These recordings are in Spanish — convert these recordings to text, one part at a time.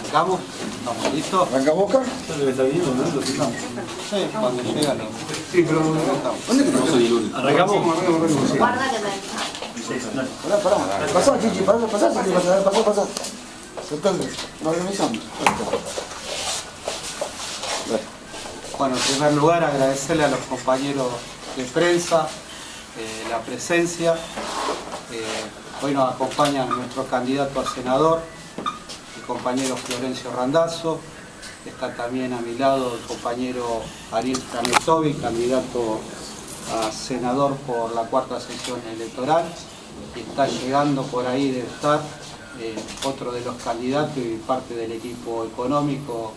¿Arrancamos? ¿Estamos listos? ¿Arranca Boca? Yo le está viniendo, ¿no? Lo citamos. Sí, cuando llega lo... Sí, pero... ¿Dónde querés? ¿Arrancamos? Guarda que me... Pará. Pasá, Chichi, pasá, pasá. Sentate, nos organizamos. Bueno, en primer lugar agradecerle a los compañeros de prensa la presencia. Hoy nos acompaña nuestro candidato a senador, el compañero Florencio Randazzo. Está también a mi lado el compañero Ariel Franetovic, candidato a senador por la cuarta sesión electoral. Y está llegando por ahí, debe estar otro de los candidatos y parte del equipo económico,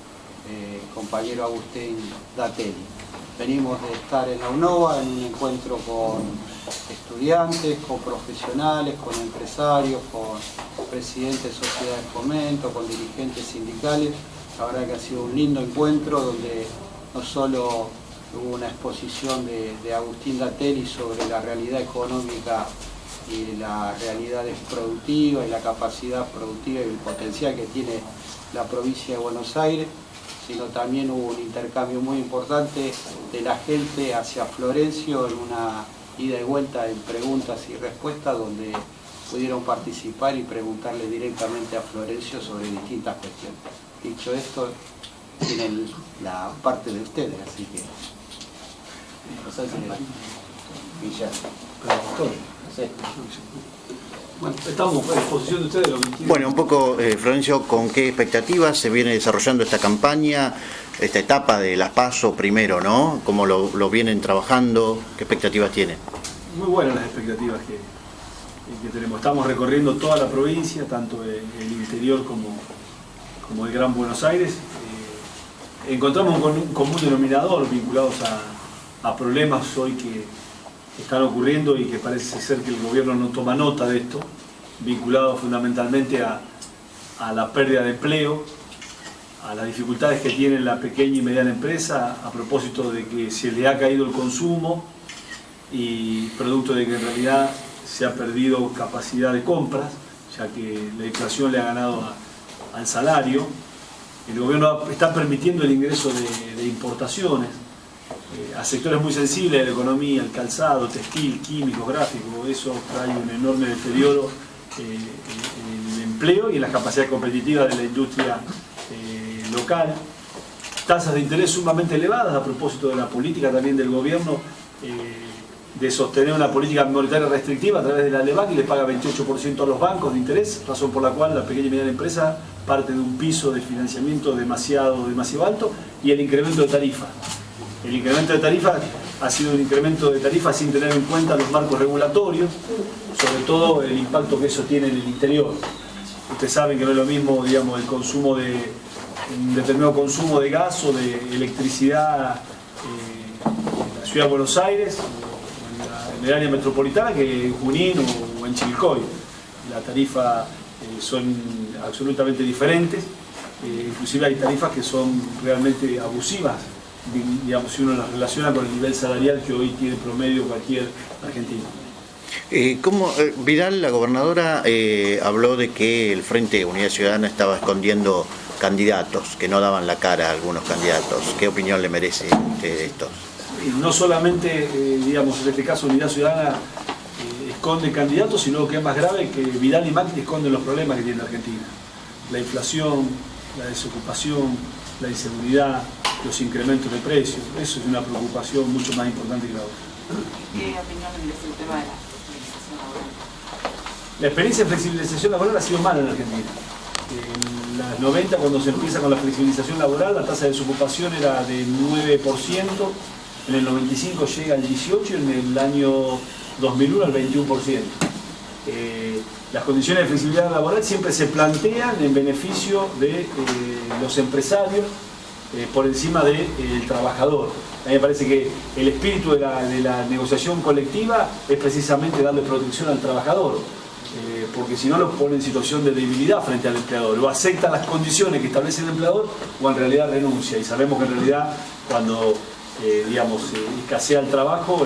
compañero Agustín Datelli. Venimos de estar en la UNOVA en un encuentro con estudiantes, con profesionales, con empresarios, con presidentes de sociedades de fomento, con dirigentes sindicales. La verdad que ha sido un lindo encuentro donde no solo hubo una exposición de Agustín Datelli sobre la realidad económica y las realidades productivas y la capacidad productiva y el potencial que tiene la provincia de Buenos Aires, sino también hubo un intercambio muy importante de la gente hacia Florencio en una ida y vuelta en preguntas y respuestas donde pudieron participar y preguntarle directamente a Florencio sobre distintas cuestiones. Dicho esto, tienen la parte de ustedes, así que... Bueno, estamos a disposición de ustedes. Bueno, un poco, Florencio, ¿con qué expectativas se viene desarrollando esta campaña, esta etapa de las PASO primero, ¿no? ¿Cómo lo vienen trabajando? ¿Qué expectativas tienen? Muy buenas las expectativas que tenemos. Estamos recorriendo toda la provincia, tanto el interior como el Gran Buenos Aires. Encontramos un común denominador vinculados a problemas hoy que están ocurriendo y que parece ser que el gobierno no toma nota de esto, vinculado fundamentalmente a la pérdida de empleo, a las dificultades que tiene la pequeña y mediana empresa a propósito de que se le ha caído el consumo y producto de que en realidad se ha perdido capacidad de compras, ya que la inflación le ha ganado al salario. El gobierno está permitiendo el ingreso de importaciones a sectores muy sensibles de la economía, el calzado, textil, químicos, gráficos. Eso trae un enorme deterioro en el empleo y en las capacidades competitivas de la industria local. Tasas de interés sumamente elevadas a propósito de la política también del gobierno de sostener una política monetaria restrictiva a través de la LEBAC, y le paga 28% a los bancos de interés, razón por la cual la pequeña y mediana empresa parte de un piso de financiamiento demasiado alto, y el incremento de tarifas. El incremento de tarifas ha sido un incremento de tarifas sin tener en cuenta los marcos regulatorios, sobre todo el impacto que eso tiene en el interior. Ustedes saben que no es lo mismo, digamos, el consumo un determinado consumo de gas o de electricidad en la ciudad de Buenos Aires, en el área metropolitana, que en Junín o en Chivilcoy. Las tarifas son absolutamente diferentes, inclusive hay tarifas que son realmente abusivas, digamos, si uno las relaciona con el nivel salarial que hoy tiene promedio cualquier argentino. Vidal, la gobernadora, habló de que el Frente Unidad Ciudadana estaba escondiendo candidatos, que no daban la cara a algunos candidatos. ¿Qué opinión le merece de esto? No solamente, digamos, en este caso Unidad Ciudadana esconde candidatos, sino que es más grave que Vidal y Macri esconden los problemas que tiene la Argentina. La inflación, la desocupación, la inseguridad, los incrementos de precios. Eso es una preocupación mucho más importante que la otra. ¿Qué opinión merece el tema de la flexibilización laboral? La experiencia de flexibilización laboral ha sido mala en Argentina. En los 90, cuando se empieza con la flexibilización laboral, la tasa de desocupación era de 9%, en el 95 llega al 18% y en el año 2001 al 21%. Las condiciones de flexibilidad laboral siempre se plantean en beneficio de los empresarios por encima del trabajador. A mí me parece que el espíritu de la negociación colectiva es precisamente darle protección al trabajador, porque si no lo pone en situación de debilidad frente al empleador, o acepta las condiciones que establece el empleador o en realidad renuncia, y sabemos que en realidad cuando escasea el trabajo,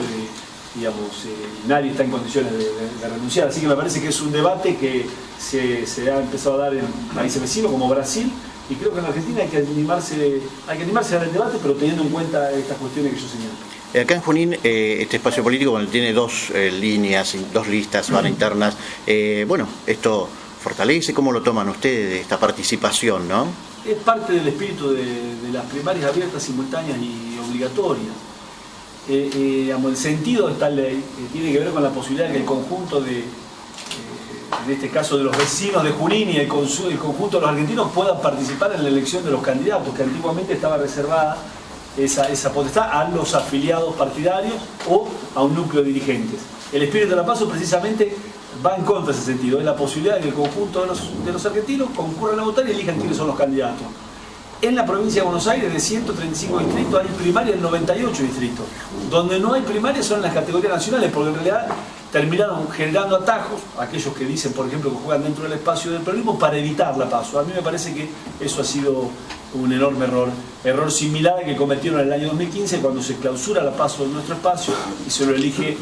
nadie está en condiciones de renunciar. Así que me parece que es un debate que se ha empezado a dar en países vecinos como Brasil, Y creo que en Argentina hay que animarse a dar el debate, pero teniendo en cuenta estas cuestiones que yo señalo. Acá en Junín, este espacio político, bueno, tiene dos líneas, dos listas, van internas. Bueno, esto fortalece. ¿Cómo lo toman ustedes, esta participación, no? Es parte del espíritu de las primarias abiertas, simultáneas y obligatorias. El sentido de esta ley tiene que ver con la posibilidad de que el conjunto en este caso de los vecinos de Junín y el conjunto de los argentinos puedan participar en la elección de los candidatos, que antiguamente estaba reservada esa potestad a los afiliados partidarios o a un núcleo de dirigentes. El espíritu de la PASO precisamente va en contra de ese sentido, es la posibilidad de que el conjunto de los argentinos concurran a votar y elijan quiénes son los candidatos. En la provincia de Buenos Aires, de 135 distritos, hay primaria en 98 distritos. Donde no hay primaria son en las categorías nacionales, porque en realidad terminaron generando atajos, aquellos que dicen, por ejemplo, que juegan dentro del espacio del peronismo, para evitar la PASO. A mí me parece que eso ha sido un enorme error similar al que cometieron en el año 2015, cuando se clausura la PASO en nuestro espacio y se lo elige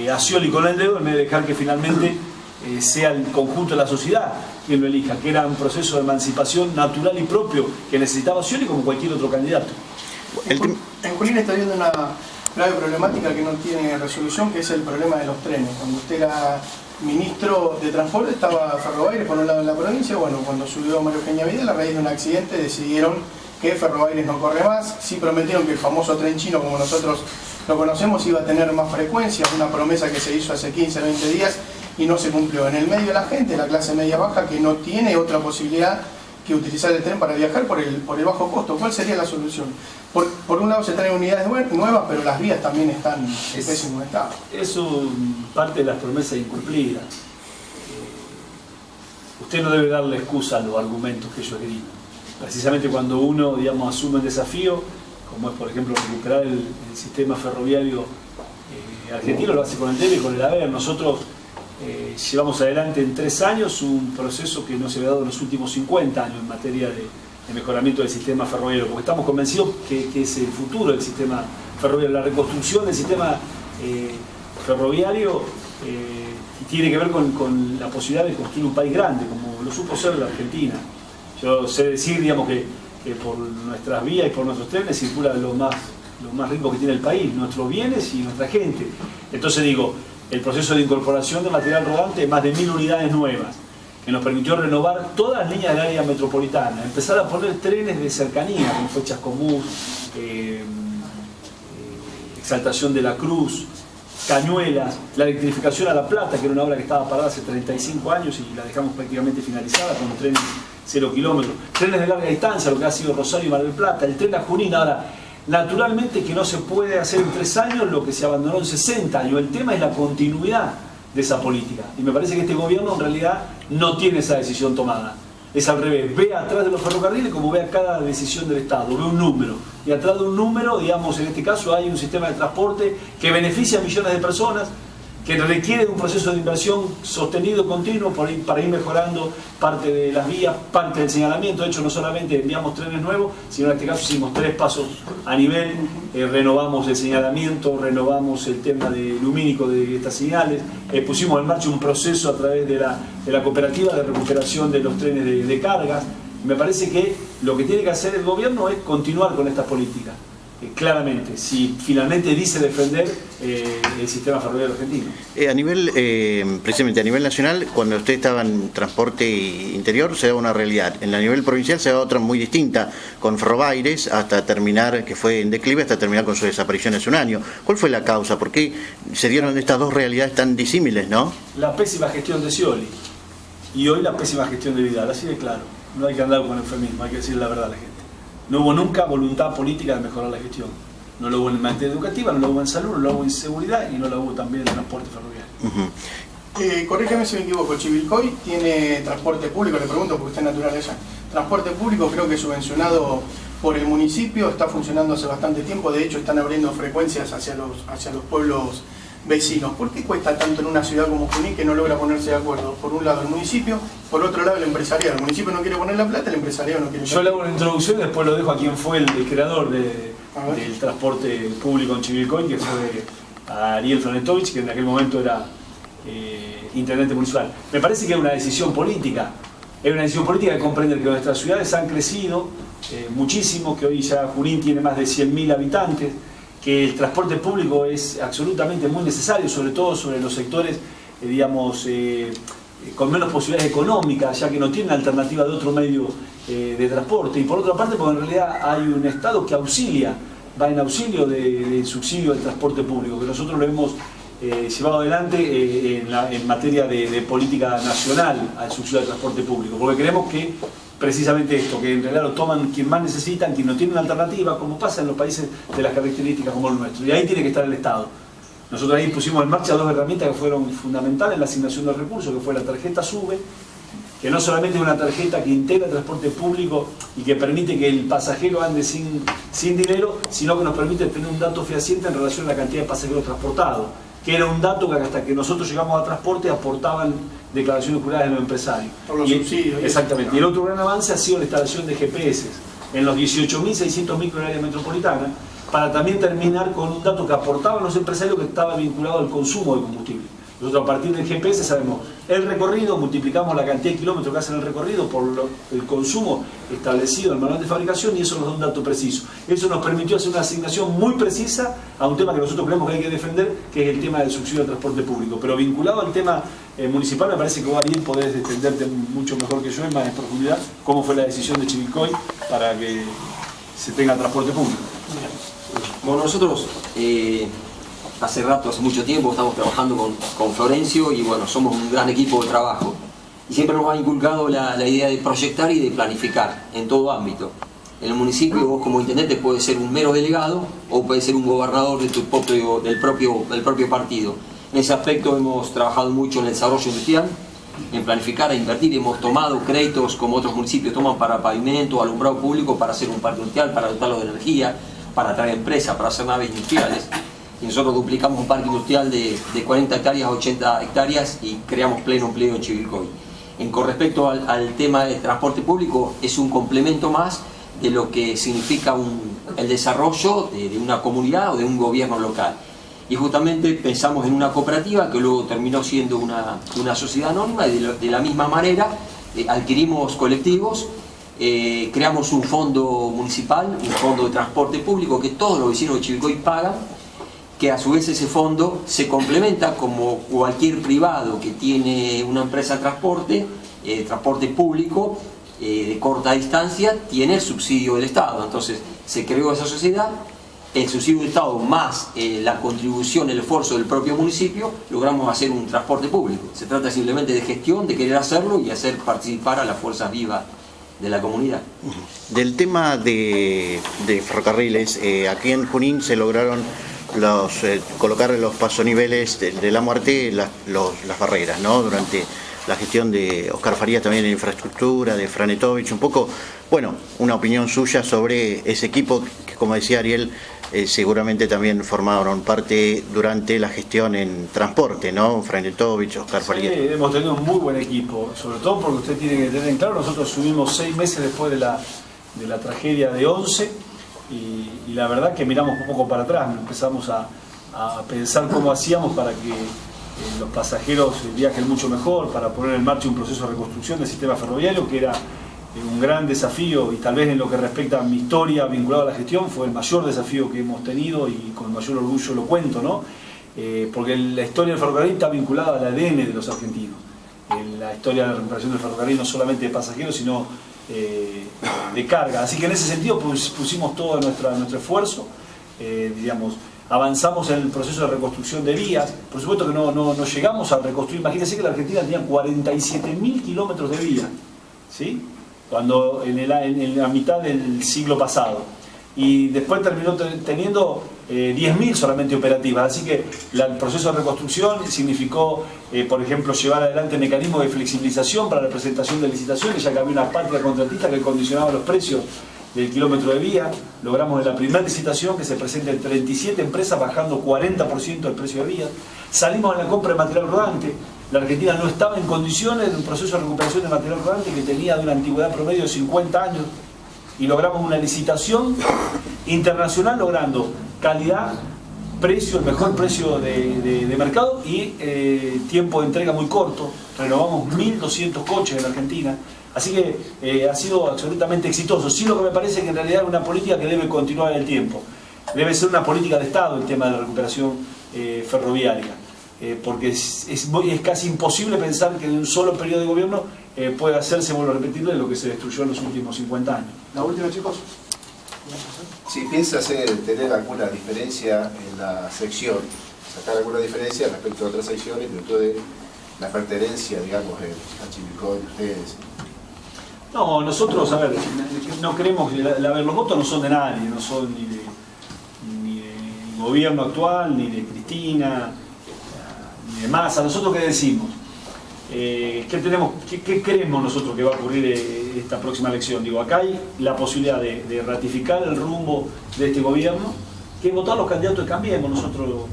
a Scioli con el dedo, en vez de dejar que finalmente sea el conjunto de la sociedad quien lo elija, que era un proceso de emancipación natural y propio que necesitaba Scioli como cualquier otro candidato. En Junín está habiendo una grave problemática que no tiene resolución, que es el problema de los trenes. Cuando usted era ministro de Transporte estaba Ferrobaires por un lado en la provincia. Bueno, cuando subió María Eugenia Vidal, a raíz de un accidente decidieron que Ferrobaires no corre más. Sí prometieron que el famoso tren chino, como nosotros lo conocemos, iba a tener más frecuencia, una promesa que se hizo hace 15, 20 días y no se cumplió. En el medio de la gente, la clase media baja, que no tiene otra posibilidad que utilizar el tren para viajar por el bajo costo. ¿Cuál sería la solución? Por un lado se traen unidades nuevas, pero las vías también están en pésimo estado. Es parte de las promesas incumplidas. Usted no debe darle excusa a los argumentos que ellos gritan. Precisamente cuando uno, digamos, asume un desafío, como es por ejemplo recuperar el sistema ferroviario argentino, lo hace con el debe y con el haber. Nosotros llevamos adelante en 3 años un proceso que no se había dado en los últimos 50 años en materia de mejoramiento del sistema ferroviario, porque estamos convencidos que es el futuro del sistema ferroviario. La reconstrucción del sistema ferroviario tiene que ver con la posibilidad de construir un país grande, como lo supo ser la Argentina. Yo sé decir, digamos, que por nuestras vías y por nuestros trenes circula lo más rico que tiene el país, nuestros bienes y nuestra gente. Entonces digo, el proceso de incorporación de material rodante, más de 1000 unidades nuevas, que nos permitió renovar todas las líneas del área metropolitana, empezar a poner trenes de cercanía, como fue Chascomús, Exaltación de la Cruz, Cañuelas, la electrificación a La Plata, que era una obra que estaba parada hace 35 años y la dejamos prácticamente finalizada con trenes 0 kilómetros, trenes de larga distancia, lo que ha sido Rosario y Mar del Plata, el tren a Junín. Ahora, naturalmente que no se puede hacer en 3 años lo que se abandonó en 60 años. El tema es la continuidad de esa política. Y me parece que este gobierno en realidad no tiene esa decisión tomada. Es al revés. Ve atrás de los ferrocarriles como ve a cada decisión del Estado. Ve un número. Y atrás de un número, digamos, en este caso hay un sistema de transporte que beneficia a millones de personas, que requiere de un proceso de inversión sostenido, continuo, para ir mejorando parte de las vías, parte del señalamiento. De hecho, no solamente enviamos trenes nuevos, sino en este caso hicimos 3 pasos a nivel, renovamos el señalamiento, renovamos el tema lumínico de estas señales, pusimos en marcha un proceso a través de la cooperativa de recuperación de los trenes de cargas. Me parece que lo que tiene que hacer el gobierno es continuar con esta política. Claramente, si finalmente dice defender el sistema ferroviario argentino. Precisamente a nivel nacional, cuando usted estaba en transporte interior se daba una realidad, en el nivel provincial se daba otra muy distinta, con Ferrobaires hasta terminar, que fue en declive, hasta terminar con su desaparición hace un año. ¿Cuál fue la causa? ¿Por qué se dieron estas dos realidades tan disímiles, no? La pésima gestión de Scioli y hoy la pésima gestión de Vidal, así de claro. No hay que andar con eufemismo, hay que decir la verdad a la gente. No hubo nunca voluntad política de mejorar la gestión. No lo hubo en materia educativa, no lo hubo en salud, no lo hubo en seguridad y no lo hubo también en transporte ferroviario. Corrígeme si me equivoco, Chivilcoy tiene transporte público, le pregunto porque usted es natural allá. Transporte público creo que subvencionado por el municipio, está funcionando hace bastante tiempo, de hecho están abriendo frecuencias hacia los pueblos vecinos. ¿Por qué cuesta tanto en una ciudad como Junín que no logra ponerse de acuerdo? Por un lado el municipio, por otro lado el empresariado. El municipio no quiere poner la plata, el empresariado no quiere. Yo le hago una introducción y después lo dejo a quien fue el creador del transporte público en Chivilcoy, que fue Ariel Franetovich, que en aquel momento era intendente municipal. Me parece que es una decisión política. Es una decisión política de comprender que nuestras ciudades han crecido muchísimo, que hoy ya Junín tiene más de 100.000 habitantes, que el transporte público es absolutamente muy necesario, sobre todo sobre los sectores, digamos, con menos posibilidades económicas, ya que no tienen alternativa de otro medio de transporte. Y por otra parte, porque en realidad hay un Estado que auxilia, va en auxilio del subsidio del transporte público, que nosotros lo hemos llevado adelante en materia de política nacional al subsidio del transporte público, porque creemos que precisamente esto, que en realidad lo toman quien más necesitan, quien no tiene alternativa, como pasa en los países de las características como el nuestro, y ahí tiene que estar el Estado. Nosotros ahí pusimos en marcha 2 herramientas que fueron fundamentales en la asignación de recursos, que fue la tarjeta SUBE, que no solamente es una tarjeta que integra el transporte público y que permite que el pasajero ande sin dinero, sino que nos permite tener un dato fehaciente en relación a la cantidad de pasajeros transportados, que era un dato que hasta que nosotros llegamos a transporte aportaban declaraciones juradas de los empresarios. Por los subsidios. Exactamente. Y el otro gran avance ha sido la instalación de GPS en los 18.600 microáreas metropolitanas, para también terminar con un dato que aportaban los empresarios que estaba vinculado al consumo de combustible. Nosotros a partir del GPS sabemos el recorrido, multiplicamos la cantidad de kilómetros que hacen el recorrido por el consumo establecido en el manual de fabricación y eso nos da un dato preciso. Eso nos permitió hacer una asignación muy precisa a un tema que nosotros creemos que hay que defender, que es el tema del subsidio al transporte público. Pero vinculado al tema municipal, me parece que vos, Ariel, podés extenderte mucho mejor que yo, en más en profundidad, cómo fue la decisión de Chivilcoy para que se tenga transporte público. Bueno, nosotros hace rato, hace mucho tiempo, estamos trabajando con Florencio y bueno, somos un gran equipo de trabajo. Y siempre nos ha inculcado la idea de proyectar y de planificar en todo ámbito. En el municipio vos como intendente puedes ser un mero delegado o puedes ser un gobernador de del propio partido. En ese aspecto hemos trabajado mucho en el desarrollo industrial, en planificar e invertir. Hemos tomado créditos como otros municipios toman para pavimento, alumbrado público, para hacer un parque industrial, para dotarlo de energía, para atraer empresas, para hacer naves industriales. Y nosotros duplicamos un parque industrial de 40 hectáreas a 80 hectáreas y creamos pleno empleo en Chivilcoy. Con respecto al tema de transporte público, es un complemento más de lo que significa el desarrollo de una comunidad o de un gobierno local. Y justamente pensamos en una cooperativa que luego terminó siendo una sociedad anónima y de la misma manera adquirimos colectivos. Creamos un fondo municipal, un fondo de transporte público que todos los vecinos de Chivilcoy pagan, que a su vez ese fondo se complementa como cualquier privado que tiene una empresa de transporte público de corta distancia, tiene el subsidio del Estado. Entonces se creó esa sociedad, el subsidio del Estado más la contribución, el esfuerzo del propio municipio, logramos hacer un transporte público. Se trata simplemente de gestión, de querer hacerlo y hacer participar a las fuerzas vivas de la comunidad. Del tema de ferrocarriles, aquí en Junín se lograron colocar los pasoniveles de la muerte, las barreras, ¿no? Durante la gestión de Oscar Farías, también en infraestructura, de Franetovich, un poco, bueno, una opinión suya sobre ese equipo que, como decía Ariel, seguramente también formaron parte durante la gestión en transporte, ¿no? Franetovich, Oscar Farías. Sí, hemos tenido un muy buen equipo, sobre todo porque usted tiene que tener en claro, nosotros subimos 6 meses después de la tragedia de 11 y la verdad que miramos un poco para atrás, empezamos a pensar cómo hacíamos para que los pasajeros viajen mucho mejor, para poner en marcha un proceso de reconstrucción del sistema ferroviario, que era un gran desafío y tal vez en lo que respecta a mi historia vinculada a la gestión fue el mayor desafío que hemos tenido y con mayor orgullo lo cuento, ¿no? Porque la historia del ferrocarril está vinculada al ADN de los argentinos. La historia de la recuperación del ferrocarril no solamente de pasajeros, sino de carga. Así que en ese sentido pusimos todo nuestro esfuerzo, digamos, avanzamos en el proceso de reconstrucción de vías. Por supuesto que no llegamos a reconstruir. Imagínense que la Argentina tenía 47.000 kilómetros de vía, ¿sí? Cuando en la mitad del siglo pasado. Y después terminó teniendo 10.000 solamente operativas. Así que el proceso de reconstrucción significó, por ejemplo, llevar adelante mecanismos de flexibilización para la presentación de licitaciones, ya que había una patria contratista que condicionaba los precios del kilómetro de vía. Logramos en la primera licitación que se presenten 37 empresas bajando 40% el precio de vía. Salimos a la compra de material rodante. La Argentina no estaba en condiciones de un proceso de recuperación de material rodante que tenía de una antigüedad promedio de 50 años. Y logramos una licitación internacional logrando calidad, precio, el mejor precio de mercado y tiempo de entrega muy corto. Renovamos 1.200 coches en la Argentina, Así que ha sido absolutamente exitoso. Sí, lo que me parece que en realidad es una política que debe continuar en el tiempo. Debe ser una política de Estado el tema de la recuperación ferroviaria. Porque es casi imposible pensar que en un solo periodo de gobierno puede hacerse, vuelvo a repetirle, lo que se destruyó en los últimos 50 años. La última, chicos. Si piensa tener alguna diferencia en la sección, sacar alguna diferencia respecto a otras secciones, dentro de la pertenencia, digamos, a Chivilcoy, de ustedes. No, nosotros, a ver, no creemos que, los votos no son de nadie, no son ni del gobierno actual, ni de Cristina, ni de Massa. ¿Nosotros qué decimos? ¿Qué creemos nosotros que va a ocurrir esta próxima elección? Digo, acá hay la posibilidad de ratificar el rumbo de este gobierno, que votar los candidatos de Cambiemos. Nosotros,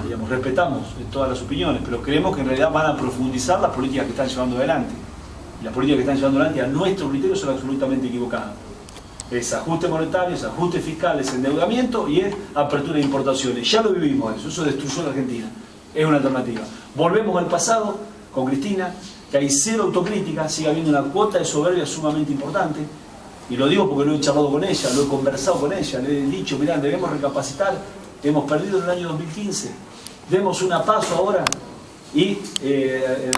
digamos, respetamos todas las opiniones, pero creemos que en realidad van a profundizar las políticas que están llevando adelante. Y las políticas que están llevando adelante, a nuestro criterio, son absolutamente equivocadas. Es ajuste monetario, es ajuste fiscal, es endeudamiento y es apertura de importaciones. Ya lo vivimos eso destruyó la Argentina. Es una alternativa. Volvemos al pasado con Cristina, que hay cero autocrítica, sigue habiendo una cuota de soberbia sumamente importante, y lo digo porque lo he charlado con ella, lo he conversado con ella, le he dicho, mirá, debemos recapacitar, hemos perdido en el año 2015, demos una paso ahora y